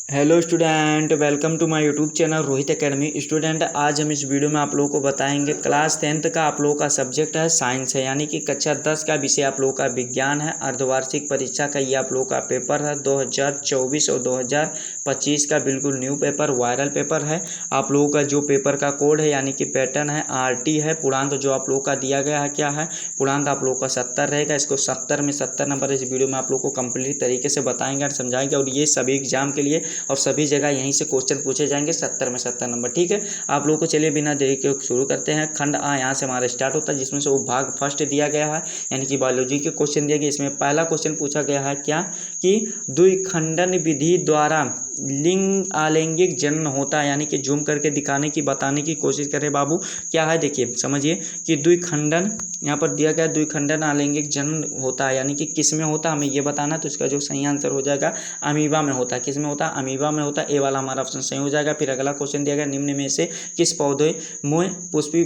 Hello student, welcome to my YouTube channel Rohit academy. Student, आज हम इस वीडियो में आप लोगों को बताएंगे क्लास 10th का आप लोगों का सब्जेक्ट है साइंस है, यानी कि कक्षा 10 का विषय आप लोगों का विज्ञान है। अर्धवार्षिक परीक्षा का ये आप लोगों का पेपर है 2024 और 2025 का बिल्कुल न्यू पेपर, वायरल पेपर है। आप लोगों का जो पेपर का कोड है यानी कि पैटर्न है RT है। पूर्णांक जो आप लोगों का दिया गया है क्या है, पूर्णांक आप लोगों का 70 रहेगा। इसको 70 में 70 नंबर इस वीडियो में आप लोग को कंप्लीट तरीके से बताएंगे और समझाएंगे, और ये सभी एग्जाम के लिए और सभी जगह यहीं से क्वेश्चन पूछे जाएंगे 70 में 70 नंबर। ठीक है, आप लोगों को चलिए बिना देरी के शुरू करते हैं। खंड A यहाँ से हमारा स्टार्ट होता है, जिसमें से वो भाग फर्स्ट दिया गया है यानी कि बायोलॉजी के क्वेश्चन दिए गए। इसमें पहला क्वेश्चन पूछा गया है क्या कि द्विखंडन विधि द्वारा लिंग आलैंगिक जनन होता है, यानी कि जूम करके दिखाने की बताने की कोशिश करें बाबू। क्या है देखिए समझिए कि द्विखंडन यहाँ पर दिया गया, द्विखंडन आलैंगिक जनन होता है, यानी कि किस में होता है हमें ये बताना। तो इसका जो सही आंसर हो जाएगा अमीबा में होता है। किस में होता है? अमीबा में होता है। ए वाला हमारा ऑप्शन सही हो जाएगा। फिर अगला क्वेश्चन दिया गया, निम्न में से किस पौधे में पुष्पी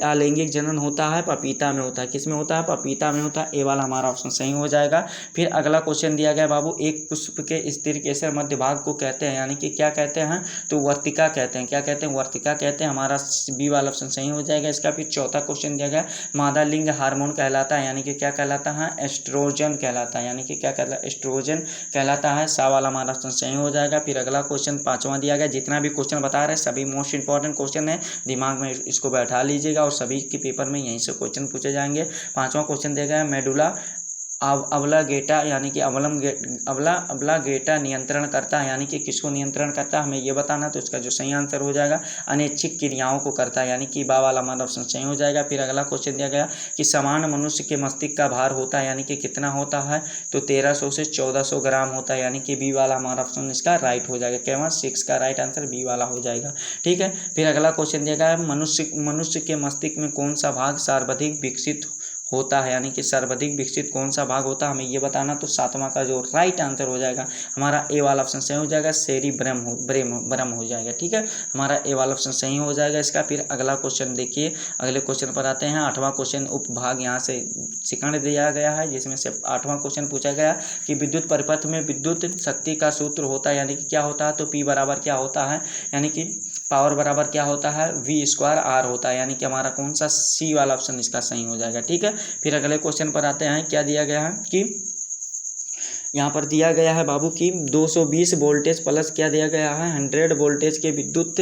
आलैंगिक जनन होता है? पपीता में होता है। किस में होता है? पपीता में होता है। ए वाला हमारा ऑप्शन सही हो जाएगा। फिर अगला क्वेश्चन दिया गया बाबू, एक पुष्प के स्थिर केसर मध्य भाग को कहते हैं, यानी कि क्या कहते हैं? तो वर्तिका कहते हैं। क्या कहते हैं? वर्तिका कहते हैं। हमारा बी वाला ऑप्शन सही हो जाएगा इसका। फिर चौथा क्वेश्चन दिया गया, मादा लिंग हार्मोन कहलाता है, यानी कि क्या कहलाता है? एस्ट्रोजन कहलाता है, यानी कि क्या कहलाता है? एस्ट्रोजन कहलाता है। सा वाला हमारा ऑप्शन सही हो जाएगा। फिर अगला क्वेश्चन पांचवा दिया गया। जितना भी क्वेश्चन बता रहे हैं सभी मोस्ट इंपॉर्टेंट क्वेश्चन है, दिमाग में इसको बैठा लीजिएगा और सभी के पेपर में यहीं से क्वेश्चन पूछे जाएंगे। पांचवा क्वेश्चन दिया गया, मेडुला अब्लांगेटा यानी कि अब्लांगेटा नियंत्रण करता है, यानी कि किसको नियंत्रण करता है हमें ये बताना। तो इसका जो सही आंसर हो जाएगा अनैच्छिक क्रियाओं को करता है, यानी कि बा वाला हमारा ऑप्शन सही हो जाएगा। फिर अगला क्वेश्चन दिया गया कि समान मनुष्य के मस्तिष्क का भार होता है, यानी कि कितना होता है? तो 1300 से 1400 ग्राम होता है, यानी कि बी वाला हमारा ऑप्शन इसका राइट हो जाएगा। क्या 6 का राइट आंसर बी वाला हो जाएगा। ठीक है, फिर अगला क्वेश्चन दिया गया, मनुष्य के मस्तिष्क में कौन सा भाग सर्वाधिक विकसित होता है, यानी कि सर्वाधिक विकसित कौन सा भाग होता है हमें ये बताना। तो सातवां का जो राइट आंसर हो जाएगा हमारा ए वाला ऑप्शन सही हो जाएगा, ब्रह्म हो जाएगा। ठीक है, हमारा ए वाला ऑप्शन सही हो जाएगा इसका। फिर अगला क्वेश्चन देखिए, अगले क्वेश्चन पर आते हैं। आठवां क्वेश्चन उपभाग यहाँ से सेकंड दिया गया है, जिसमें से आठवां क्वेश्चन पूछा गया कि विद्युत परिपथ में विद्युत शक्ति का सूत्र होता है, यानी कि क्या होता है? तो P बराबर क्या होता है, यानी कि पावर बराबर क्या होता है? V²R होता है, यानी कि हमारा कौन सा सी वाला ऑप्शन इसका सही हो जाएगा। ठीक है, फिर अगले क्वेश्चन पर आते हैं। क्या दिया गया है कि यहाँ पर दिया गया है बाबू की 220 वोल्टेज प्लस क्या दिया गया है 100 वोल्टेज के विद्युत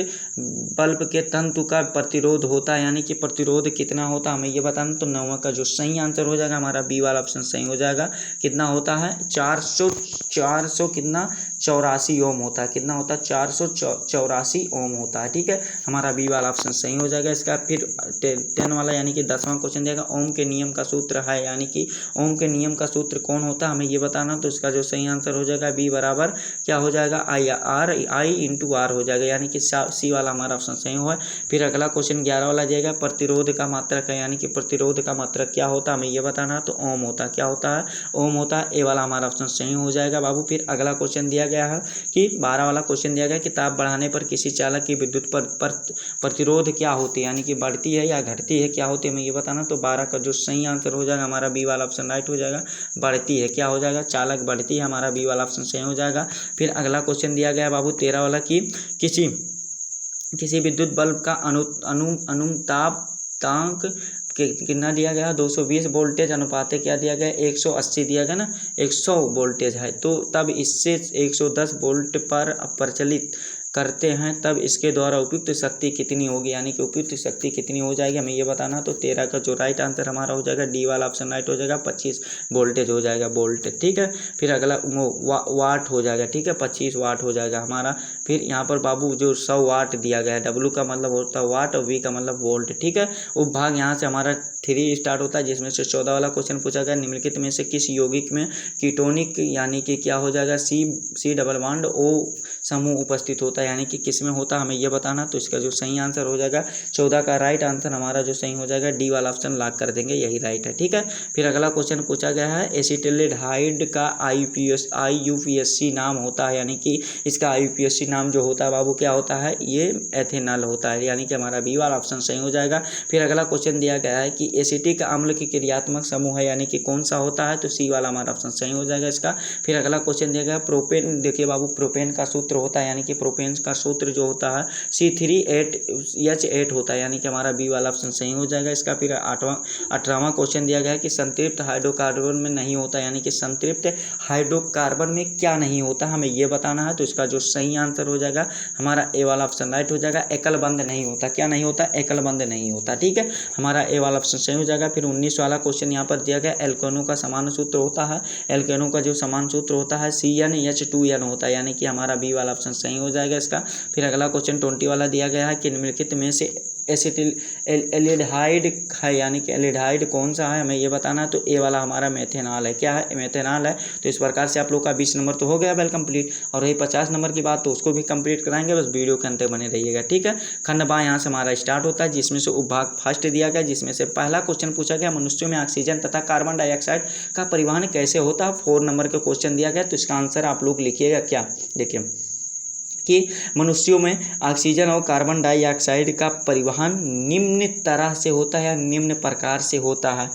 बल्ब के तंतु का प्रतिरोध होता है, यानी कि प्रतिरोध कितना होता है हमें ये बताना। तो 9वां का जो सही आंसर हो जाएगा हमारा बी वाला ऑप्शन सही हो जाएगा। कितना होता है? 400 कितना 84 ओम होता है। कितना होता है? 484 ओम होता है। ठीक है, हमारा बी वाला ऑप्शन सही हो जाएगा इसका। फिर 10 वाला यानी कि 10वां क्वेश्चन देगा, ओम के नियम का सूत्र है, यानी कि ओम के नियम का सूत्र कौन होता है हमें ये बताना। तो इसका जो सही आंसर हो जाएगा बी बराबर क्या हो जाएगा? I/R हो जाएगा, यानी कि सी वाला हमारा ऑप्शन सही हुआ। फिर अगला क्वेश्चन 11 वाला जाएगा, प्रतिरोध का मात्रक है, यानी कि प्रतिरोध का मात्रक क्या होता है हमें ये बताना। तो ओम होता है। क्या होता है? ओम होता है। ए वाला हमारा ऑप्शन सही हो जाएगा बाबू। फिर अगला क्वेश्चन दिया गया है कि 12 वाला क्वेश्चन दिया गया कि ताप बढ़ाने पर किसी चालक की विद्युत प्रतिरोध क्या होती है, यानी कि बढ़ती है या घटती है, क्या होती है हमें ये बताना। तो 12 का जो सही आंसर हो जाएगा हमारा बी वाला ऑप्शन राइट हो जाएगा, बढ़ती है। क्या हो जाएगा? चालक बढ़ती है, हमारा बी वाला ऑप्शन सही हो जाएगा। फिर अगला क्वेश्चन दिया गया बाबू 13 वाला कि किसी विद्युत बल्ब का अनुतापांक कितना दिया गया 220 वोल्टेज अनुपात क्या दिया गया 180 दिया गया ना, 100 वोल्टेज है। तो तब इससे 110 वोल्ट पर प्रचलित करते हैं, तब इसके द्वारा उपयुक्त शक्ति कितनी होगी, यानी कि उपयुक्त शक्ति कितनी हो जाएगी हमें ये बताना। तो 13 का जो राइट आंसर हमारा हो जाएगा डी वाला ऑप्शन राइट हो जाएगा, 25 वोल्टेज हो जाएगा, वोल्ट। ठीक है, फिर अगला वाट हो जाएगा। ठीक है, 25 वाट हो जाएगा हमारा। फिर यहाँ पर बाबू जो 100 वाट दिया गया है, W का मतलब होता है वाट और V का मतलब वोल्ट। ठीक है, उपभाग यहाँ से हमारा 3 स्टार्ट होता है, जिसमें से 14 वाला क्वेश्चन पूछा गया, निम्नलिखित में से किस यौगिक में कीटोनिक यानी कि क्या हो जाएगा C डबल बॉन्ड O समूह उपस्थित होता है, यानी कि किस में होता है हमें ये बताना। तो इसका जो सही आंसर हो जाएगा 14 का राइट आंसर हमारा जो सही हो जाएगा डी वाला ऑप्शन लॉक कर देंगे, यही राइट है। ठीक है, फिर अगला क्वेश्चन पूछा गया है, एसिटिल्डिहाइड का IUPAC नाम होता है, यानी कि इसका IUPAC नाम जो होता है बाबू क्या होता है? ये एथेनॉल होता है, यानी कि हमारा बी वाला ऑप्शन सही हो जाएगा। फिर अगला क्वेश्चन दिया गया है कि एसिटिक अम्ल की क्रियात्मक समूह है, यानी कि कौन सा होता है? तो सी वाला हमारा ऑप्शन सही हो जाएगा इसका। फिर अगला क्वेश्चन दिया गया प्रोपेन, देखिए बाबू प्रोपेन का सूत्र होता है, यानी कि प्रोपेन का सूत्र जो होता है C3H8 होता है, यानी कि हमारा बी वाला ऑप्शन सही हो जाएगा इसका। फिर 18वां क्वेश्चन दिया गया है कि संतृप्त हाइड्रोकार्बन में नहीं होता, यानी कि संतृप्त हाइड्रोकार्बन में क्या नहीं होता हमें ये बताना है। तो इसका जो सही आंसर हो जाएगा हमारा ए वाला ऑप्शन राइट हो जाएगा, एकल बंध नहीं होता। क्या नहीं होता? एकल बंध नहीं होता। ठीक है, हमारा ए वाला ऑप्शन सही हो जाएगा। फिर 19 वाला क्वेश्चन यहाँ पर दिया गया, एल्केनों का समान सूत्र होता है, एल्केनों का जो समान सूत्र होता है CnH2n होता है, यानी कि हमारा बी वाला ऑप्शन सही हो जाएगा इसका। फिर अगला क्वेश्चन 20 वाला दिया गया है कि निम्नलिखित में से एसिटिल एल्डिहाइड है, यानी कि एल्डिहाइड कौन सा है हमें ये बताना है। तो ए वाला हमारा मेथेनॉल है। क्या है? मेथेनॉल है। तो इस प्रकार से आप लोग का 20 नंबर तो हो गया वेल कंप्लीट। और रही 50 नंबर की बात तो उसको भी कंप्लीट कराएंगे, बस वीडियो के अंत बने रहिएगा। ठीक है, खंड बा यहाँ से हमारा स्टार्ट होता है, जिसमें से उपभाग फर्स्ट दिया गया, जिसमें से पहला क्वेश्चन पूछा गया मनुष्यों में ऑक्सीजन तथा कार्बन डाइऑक्साइड का परिवहन कैसे होता है। 4 नंबर का क्वेश्चन दिया गया। तो इसका आंसर आप लोग लिखिएगा क्या, देखिए कि मनुष्यों में ऑक्सीजन और कार्बन डाइऑक्साइड का परिवहन निम्न तरह से होता है या निम्न प्रकार से होता है।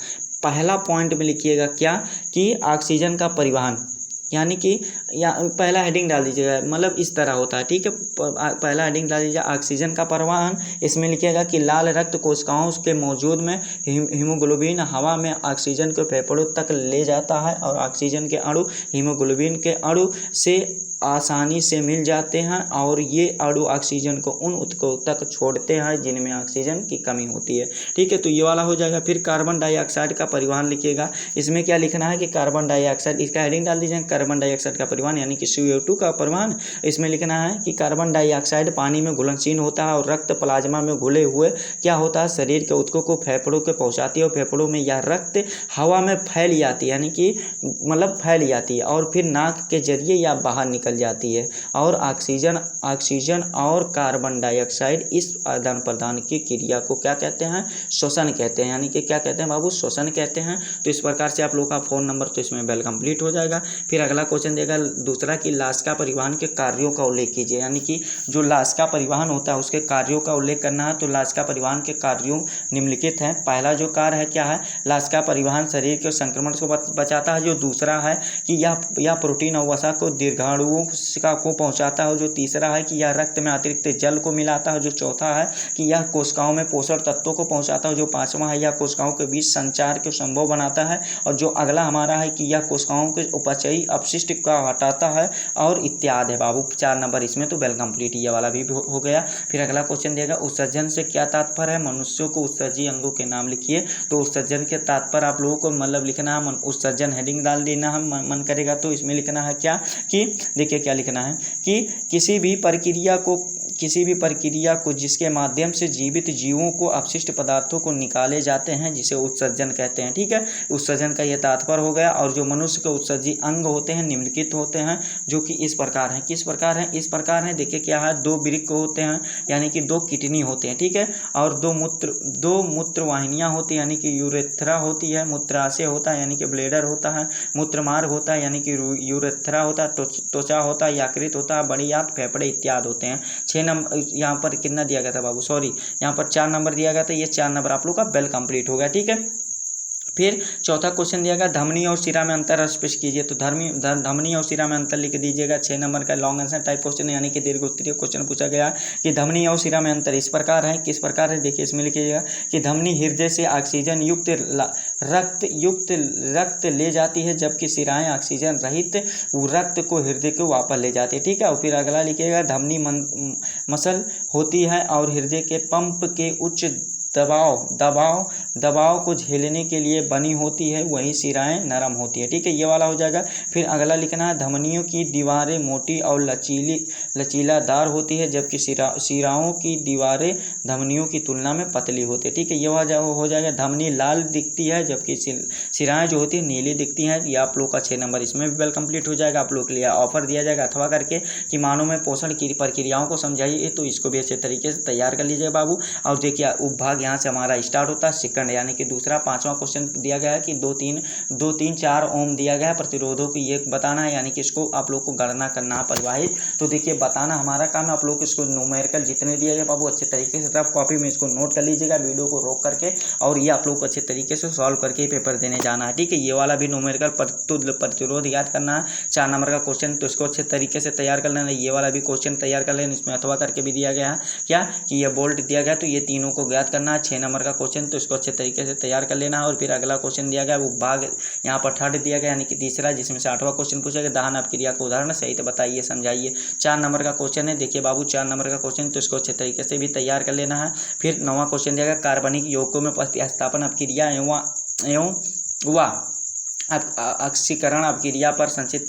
पहला पॉइंट में लिखिएगा क्या कि ऑक्सीजन का परिवहन, यानी कि या पहला हेडिंग डाल दीजिएगा, मतलब इस तरह होता है। ठीक है, पहला हेडिंग डाल दीजिए ऑक्सीजन का परिवहन। इसमें लिखिएगा कि लाल रक्त कोशिकाओं के मौजूद में हीमोग्लोबिन हवा में ऑक्सीजन को फेफड़ों तक ले जाता है और ऑक्सीजन के अणु हीमोग्लोबिन के अणु से आसानी से मिल जाते हैं और ये अणु ऑक्सीजन को उन ऊतकों तक छोड़ते हैं जिनमें ऑक्सीजन की कमी होती है। ठीक है, तो ये वाला हो जाएगा। फिर कार्बन डाइऑक्साइड का परिवहन लिखिएगा। इसमें क्या लिखना है कि कार्बन डाइऑक्साइड, इसका हेडिंग डाल दीजिए कार्बन डाइऑक्साइड का परिवहन, यानी कि CO2 का परिवहन। इसमें लिखना है कि कार्बन डाइऑक्साइड पानी में घुलनशील होता है और रक्त प्लाज्मा में घुले हुए क्या होता है शरीर के ऊतकों को फेफड़ों को पहुँचाती है और फेफड़ों में यह रक्त हवा में फैल जाती है, यानी कि मतलब फैल जाती है और फिर नाक के जरिए या बाहर निकल जाती है। और ऑक्सीजन और कार्बन डाइऑक्साइड इस आदान प्रदान की क्रिया को क्या कहते हैं? श्वसन कहते हैं, यानी कि क्या कहते हैं बाबू? श्वसन कहते हैं। तो इस प्रकार से आप लोग का 4 नंबर तो इसमें वेल कंप्लीट हो जाएगा। फिर अगला क्वेश्चन देगा दूसरा कि लाश का परिवहन के कार्यों का उल्लेख कीजिए, यानी कि जो लाश का परिवहन होता है उसके कार्यों का उल्लेख करना है। तो लाश का परिवहन के कार्यों निम्नलिखित हैं। पहला जो कार्य है क्या है? लाश का परिवहन शरीर के संक्रमण को बचाता है। जो दूसरा है कि यह प्रोटीन और वसा को दीर्घाणुओं को पहुंचाता है। जो तीसरा है कि यह रक्त में अतिरिक्त जल को मिलाता है। जो चौथा है कि यह कोशिकाओं में पोषण तत्वों को पहुंचाता है। जो पांचवा है यह कोशिकाओं के बीच संचार को संभव बनाता है। और जो अगला हमारा है कि यह कोशिकाओं के उपचयी अपशिष्ट का हटाता है और इत्यादि है बाबू। 4 नंबर इसमें तो वेल कंप्लीट ये वाला भी हो गया। फिर अगला क्वेश्चन देगा उत्सर्जन से क्या तात्पर्य है? मनुष्यों को उत्सर्जी अंगों के नाम लिखिए। तो उत्सर्जन के तात्पर्य आप लोगों को मतलब लिखना है, उत्सर्जन हेडिंग डाल देना है, मन करेगा तो इसमें लिखना है क्या कि देखिए क्या लिखना है कि किसी भी प्रक्रिया को जिसके माध्यम से जीवित जीवों को अपशिष्ट पदार्थों को निकाले जाते हैं जिसे उत्सर्जन कहते हैं। ठीक है, उत्सर्जन का यह तात्पर्य हो गया। और जो मनुष्य के उत्सर्जी अंग होते हैं निम्नलिखित होते हैं, जो कि इस प्रकार हैं। किस प्रकार हैं? इस प्रकार हैं, देखिए क्या है, 2 वृक्क होते हैं, यानी कि 2 किडनी होते हैं। ठीक है, और 2 मूत्र वाहिनियाँ होती हैं, यानी कि यूरेथ्रा होती है, मूत्राशय होता है यानी कि ब्लेडर होता है, मूत्रमार्ग होता है यानी कि यूरेथ्रा होता है, त्वचा होता है, यकृत होता है, बड़ी आंत, फेफड़े इत्यादि होते हैं। 6 नंबर यहाँ पर कितना दिया गया था बाबू? सॉरी, यहाँ पर 4 नंबर दिया गया था। ये 4 नंबर आप लोग का वेल कंप्लीट हो गया। ठीक है, फिर चौथा क्वेश्चन दिया गया धमनी और शिरा में अंतर स्पष्ट कीजिए। तो धमनी और शिरा में अंतर लिख दीजिएगा। 6 नंबर का लॉन्ग आंसर टाइप क्वेश्चन यानी कि दीर्घ उत्तरीय क्वेश्चन पूछा गया कि धमनी और शिरा में अंतर इस प्रकार है। किस प्रकार है? देखिए इसमें लिखिएगा कि धमनी हृदय से ऑक्सीजन युक्त रक्त ले जाती है, जबकि शिराएं ऑक्सीजन रहित रक्त को हृदय को वापस ले जाती है। ठीक है, और फिर अगला लिखिएगा धमनी मसल होती है और हृदय के पंप के उच्च दबाव को झेलने के लिए बनी होती है, वहीं शिराएं नरम होती है। ठीक है, ये वाला हो जाएगा। फिर अगला लिखना है धमनियों की दीवारें मोटी और लचीलादार होती है, जबकि शिराओं की दीवारें धमनियों की तुलना में पतली होती है। ठीक है, ये हो जाएगा। धमनी लाल दिखती है जबकि शिराएं जो होती है नीली दिखती हैं। ये आप लोग का 6 नंबर इसमें भी वेल कंप्लीट हो जाएगा। आप लोग के लिए ऑफर दिया जाएगा अथवा करके कि मानव में पोषण की प्रक्रियाओं को समझाइए, तो इसको भी अच्छे तरीके से तैयार कर लीजिए बाबू। और देखिए उपभाग यहाँ से हमारा स्टार्ट होता है सेकंड, यानी कि दूसरा। पांचवा क्वेश्चन दिया गया है कि 2-3-4 ओम दिया गया है प्रतिरोधों को ये बताना है, यानी कि इसको आप लोग को गणना करना है परिवाहित। तो देखिए बताना हमारा काम है, आप लोग इसको न्यूमेरिकल जितने दिए गए बाबू अच्छे तरीके से रफ कॉपी में इसको नोट कर लीजिएगा वीडियो को रोक करके, और ये आप लोग को अच्छे तरीके से सॉल्व करके पेपर देने जाना है, ठीक है। ये वाला भी न्यूमेरिकल प्रतिरोध याद करना है, 4 नंबर का क्वेश्चन, तो इसको अच्छे तरीके से तैयार कर लेना। ये वाला भी क्वेश्चन तैयार कर लेना, इसमें अथवा करके भी दिया गया है क्या कि ये बोल्ट दिया गया, तो ये तीनों को ज्ञात करना है। 6 नंबर का क्वेश्चन, तो इसको अच्छे तरीके से तैयार कर लेना है। और फिर अगला क्वेश्चन दिया गया वो भाग यहाँ पर थर्ड दिया गया, यानी कि तीसरा, जिसमें से 8वां क्वेश्चन पूछा गया दहन अपक्रिया का उदाहरण सहित बताइए समझाइए। 4 नंबर का क्वेश्चन है, देखिए बाबू 4 नंबर का क्वेश्चन, तो इसको अच्छे तरीके से भी तैयार कर लेना है। फिर 9वां क्वेश्चन दिया गया कार्बनिक यौगिकों में प्रतिस्थापन अपक्रिया एवं ऑक्सीकरण अपक्रिया पर संक्षिप्त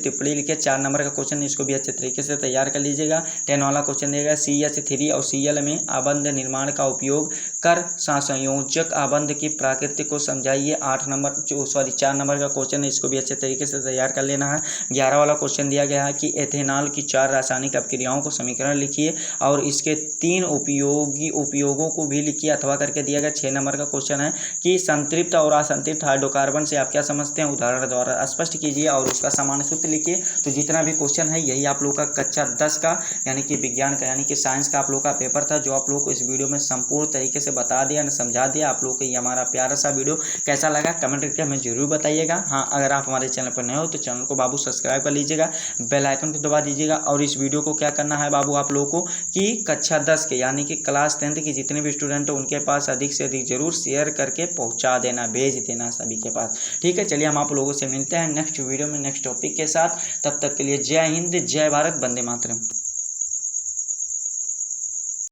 टिप्पणी लिखे। 4 नंबर का क्वेश्चन, इसको भी अच्छे तरीके से तैयार कर लीजिएगा। 10 वाला क्वेश्चन देगा CH3 और Cl में आबंध निर्माण का उपयोग कर संयोजक आबंध की प्रकृति को समझाइए। 4 नंबर का क्वेश्चन है, इसको भी अच्छे तरीके से तैयार कर लेना है। 11 वाला क्वेश्चन दिया गया है कि एथेनॉल की 4 रासायनिक अपक्रियाओं को समीकरण लिखिए और इसके 3 उपयोगों को भी लिखिए अथवा करके दिया गया। 6 नंबर का क्वेश्चन है कि संतृप्त और असंतृप्त हाइड्रोकार्बन से आप क्या समझते हैं, उदाहरण द्वारा स्पष्ट कीजिए और उसका सामान्य सूत्र लिखिए। तो जितना भी क्वेश्चन है यही आप लोग का कक्षा 10 का यानी कि विज्ञान का यानी कि साइंस का आप लोग का पेपर था, जो आप लोग को इस वीडियो में संपूर्ण तरीके से बता दिया, समझा दिया। आप लोग को ये हमारा प्यारा सा वीडियो कैसा लगा कमेंट करके हमें जरूर बताइएगा। हाँ, अगर आप हमारे चैनल पर नए हो तो चैनल को बाबू सब्सक्राइब कर लीजिएगा, बेल आइकन को दबा दीजिएगा। और इस वीडियो को क्या करना है बाबू आप लोगों को कि कक्षा 10 के यानी कि क्लास 10th के जितने भी स्टूडेंट हो उनके पास अधिक से अधिक जरूर शेयर करके पहुँचा देना, भेज देना सभी के पास, ठीक है। चलिए हम आप लोगों से मिलते हैं नेक्स्ट वीडियो में नेक्स्ट टॉपिक के साथ। तब तक के लिए जय हिंद, जय भारत, वंदे मातरम।